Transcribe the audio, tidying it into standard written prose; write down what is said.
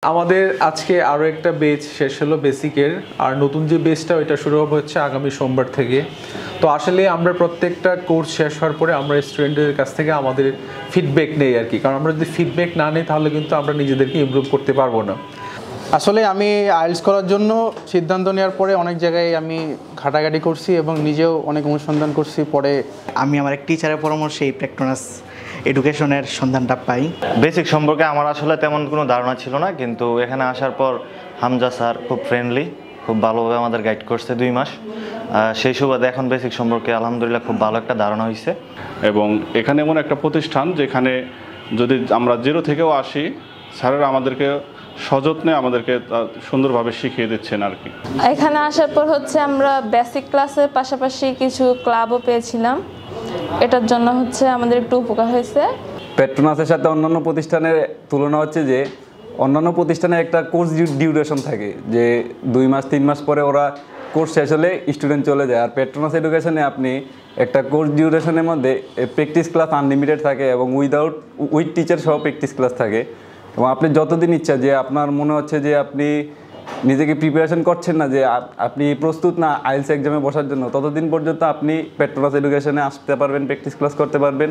আমাদের আজকে আরও একটা বেচ শেষ হলো বেসিকের, আর নতুন যে বেচটা ওইটা শুরু হবে হচ্ছে আগামী সোমবার থেকে। তো আসলে আমরা প্রত্যেকটা কোর্স শেষ হওয়ার পরে আমরা স্টুডেন্টদের কাছ থেকে আমাদের ফিডব্যাক নেই আর কি, কারণ আমরা যদি ফিডব্যাক না নিই তাহলে কিন্তু আমরা নিজেদেরকে ইমপ্রুভ করতে পারবো না। আসলে আমি আইএলটিএস করার জন্য সিদ্ধান্ত নেওয়ার পরে অনেক জায়গায় আমি ঘাটাঘাটি করছি এবং নিজেও অনেক অনুসন্ধান করছি। পরে আমি আমার এক টিচারের পরামর্শে এই পেট্রোনাস এডুকেশনের সন্ধানটা পাই। বেসিক সম্পর্কে আমার আসলে তেমন কোনো ধারণা ছিল না, কিন্তু এখানে আসার পর হামজা স্যার খুব ফ্রেন্ডলি, খুব ভালোভাবে আমাদের গাইড করছে 2 মাস। সেই সুবাদে এখন বেসিক সম্পর্কে আলহামদুলিল্লাহ খুব ভালো একটা ধারণা হয়েছে। এবং এখানে এমন একটা প্রতিষ্ঠান যেখানে যদি আমরা জিরো থেকেও আসি, স্যারেরা আমাদেরকে সযত্নে আমাদেরকে সুন্দরভাবে শিখিয়ে দিচ্ছেন আর কি। এখানে আসার পর হচ্ছে আমরা বেসিক ক্লাসের পাশাপাশি কিছু ক্লাবও পেয়েছিলাম, এটার জন্য হচ্ছে আমাদের একটু উপকার হয়েছে। পেট্রোনাসের সাথে অন্যান্য প্রতিষ্ঠানের তুলনা হচ্ছে যে অন্যান্য প্রতিষ্ঠানে একটা কোর্স ডিউরেশন থাকে, যে 2 মাস 3 মাস পরে ওরা কোর্স শেষ হলে স্টুডেন্ট চলে যায়। আর পেট্রোনাস এডুকেশনে আপনি একটা কোর্স ডিউরেশনের মধ্যে প্র্যাকটিস ক্লাস আনলিমিটেড থাকে এবং উইথ টিচার সহ প্র্যাকটিস ক্লাস থাকে। এবং আপনি যতদিন ইচ্ছা, যে আপনার মনে হচ্ছে যে আপনি নিজেকে প্রিপারেশন করছেন না, যে আপনি প্রস্তুত না আইএলটিএস এক্সামে বসার জন্য, ততদিন পর্যন্ত আপনি পেট্রোনাস এডুকেশনে আসতে পারবেন, প্র্যাকটিস ক্লাস করতে পারবেন।